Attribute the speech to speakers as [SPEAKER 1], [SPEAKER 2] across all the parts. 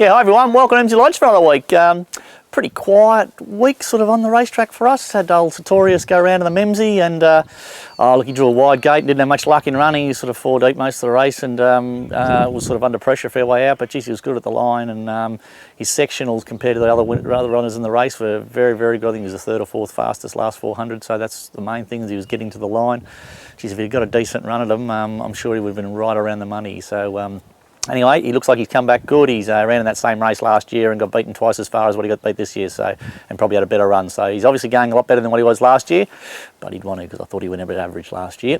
[SPEAKER 1] Yeah, hi everyone, welcome to Emsley Lodge for another week. Pretty quiet week sort of on the racetrack for us. Had old Sertorius go around in the Memsie and look, he drew a wide gate, didn't have much luck in running. He was sort of 4 deep most of the race and was sort of under pressure a fair way out, but geez, he was good at the line, and his sectionals compared to the other runners in the race were very, very good. I think he was the 3rd or 4th fastest last 400, so that's the main thing, is he was getting to the line. Geez, if he'd got a decent run at him, I'm sure he would have been right around the money. So anyway, he looks like he's come back good. He's ran in that same race last year and got beaten twice as far as what he got beat this year, so, and probably had a better run. So he's obviously going a lot better than what he was last year, but he'd want to because I thought he went a bit average last year.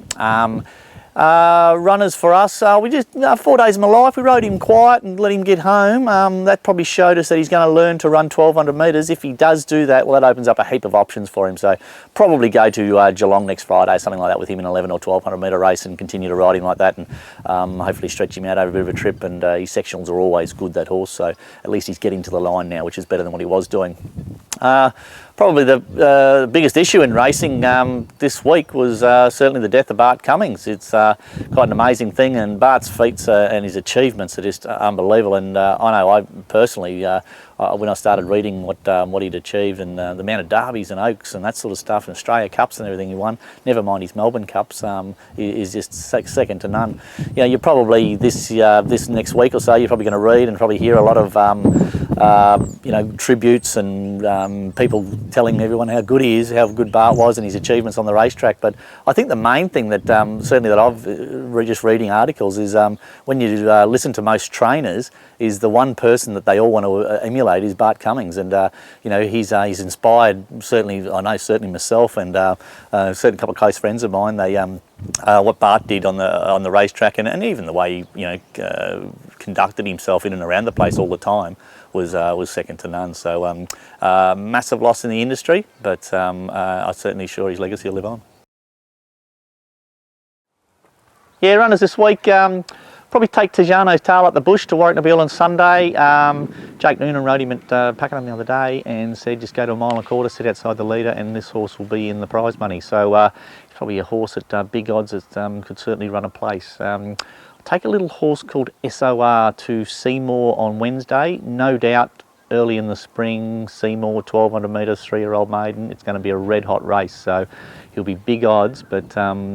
[SPEAKER 1] Runners for us, we just 4 days of my life, we rode him quiet and let him get home. That probably showed us that he's going to learn to run 1200 metres. If he does do that, well, that opens up a heap of options for him. So probably go to Geelong next Friday, something like that, with him in 11 or 1200 metre race and continue to ride him like that, and hopefully stretch him out over a bit of a trip. And his sectionals are always good, that horse, so at least he's getting to the line now, which is better than what he was doing. Probably the biggest issue in racing this week was certainly the death of Bart Cummings. It's quite an amazing thing, and Bart's feats and his achievements are just unbelievable. And I know I personally, when I started reading what he'd achieved and the amount of derbies and Oaks and that sort of stuff, and Australia Cups and everything he won, never mind his Melbourne Cups, is just second to none. You know, you're probably this next week or so, you're probably going to read and probably hear a lot of you know, tributes and people telling everyone how good he is, how good Bart was and his achievements on the racetrack. But I think the main thing that certainly that I've just reading articles is when you listen to most trainers, is the one person that they all want to emulate is Bart Cummings. And you know, he's inspired, certainly, I know certainly myself and certain couple of close friends of mine. They what Bart did on the racetrack, and even the way he, you know, conducted himself in and around the place all the time was second to none. So massive loss in the industry, but I'm certainly sure his legacy will live on. Yeah, runners this week, probably take Tejano's Tail Up the Bush to Warracknabeal on Sunday. Jake Noonan rode him at Pakenham the other day and said just go to 1.25 miles, sit outside the leader, and this horse will be in the prize money. So it's probably a horse at big odds that could certainly run a place. Take a little horse called Essoare to Seymour on Wednesday. No doubt early in the spring, Seymour, 1200 metres, 3-year-old maiden. It's going to be a red hot race, so he'll be big odds, but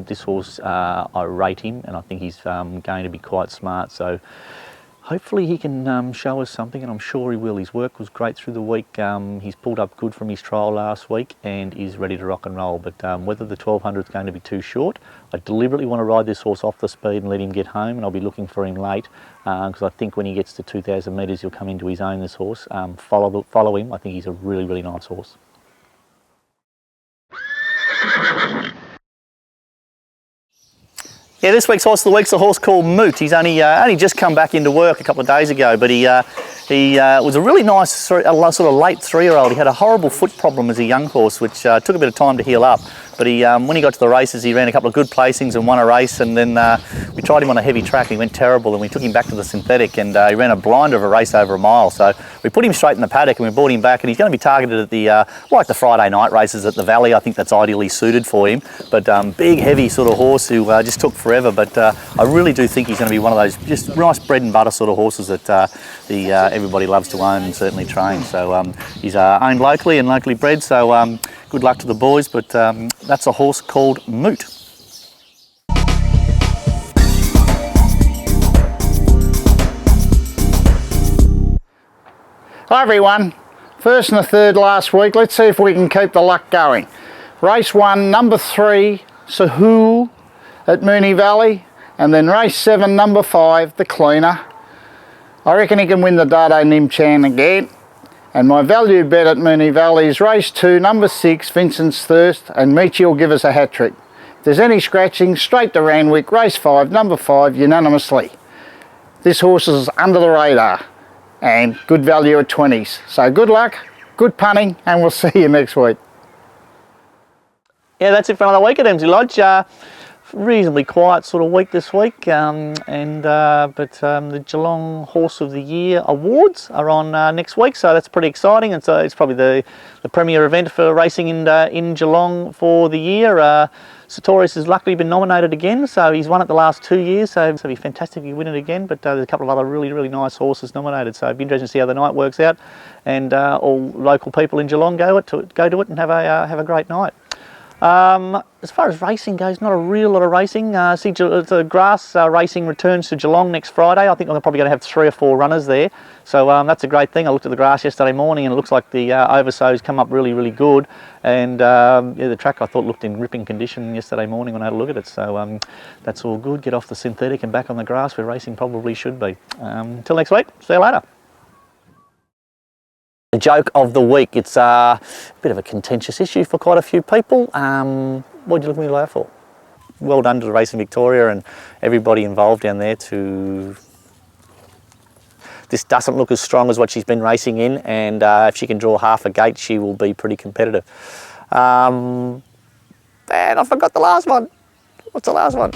[SPEAKER 1] this horse, I rate him, and I think he's going to be quite smart. So hopefully he can show us something, and I'm sure he will. His work was great through the week. He's pulled up good from his trial last week and is ready to rock and roll. But whether the 1200 is going to be too short, I deliberately want to ride this horse off the speed and let him get home, and I'll be looking for him late because I think when he gets to 2,000 metres, he'll come into his own, this horse. Follow him. I think he's a really, really nice horse. Yeah, this week's horse of the week's a horse called Moot. He's only just come back into work a couple of days ago, but he was a really nice sort of late 3-year-old. He had a horrible foot problem as a young horse, which took a bit of time to heal up. But when he got to the races, he ran a couple of good placings and won a race. And then we tried him on a heavy track and he went terrible. And we took him back to the synthetic, and he ran a blinder of a race over a mile. So we put him straight in the paddock and we brought him back. And he's going to be targeted at the like the Friday night races at the Valley. I think that's ideally suited for him. But big, heavy sort of horse who just took forever. But I really do think he's going to be one of those just nice bread and butter sort of horses that everybody loves to own and certainly train. So he's owned locally and locally bred. So good luck to the boys. But that's a horse called Moot.
[SPEAKER 2] Hi everyone, first and the third last week. Let's see if we can keep the luck going. Race 1, number 3, Sahul at Moonee Valley, and then race 7, number 5, the Cleaner. I reckon he can win the Dado Nim Chan again. And my value bet at Moonee Valley is race 2, number 6, Vincent's Thirst, and Meechie will give us a hat-trick. If there's any scratching, straight to Randwick, race 5, number 5, unanimously. This horse is under the radar and good value at 20s. So good luck, good punting, and we'll see you next week.
[SPEAKER 1] Yeah, that's it for another week at Emsley Lodge. reasonably quiet sort of week this week, but the Geelong Horse of the Year awards are on next week, so that's pretty exciting. And so it's probably the premier event for racing in Geelong for the year. Sertorius has luckily been nominated again, so he's won it the last 2 years, so it'd be fantastic if he win it again. But there's a couple of other really nice horses nominated, so it'd be interesting to see how the night works out. And all local people in Geelong go to it and have a great night. As far as racing goes, not a real lot of racing. See, the grass racing returns to Geelong next Friday. I think I'm probably going to have 3 or 4 runners there, so that's a great thing. I looked at the grass yesterday morning and it looks like the oversows come up really good, and yeah, the track I thought looked in ripping condition yesterday morning when I had a look at it, so that's all good. Get off the synthetic and back on the grass where racing probably should be. Until next week, see you later. The joke of the week. It's a bit of a contentious issue for quite a few people. What do you look at me laugh for? Well done to Racing Victoria and everybody involved down there. This doesn't look as strong as what she's been racing in, and if she can draw half a gate, she will be pretty competitive. And I forgot the last one. What's the last one?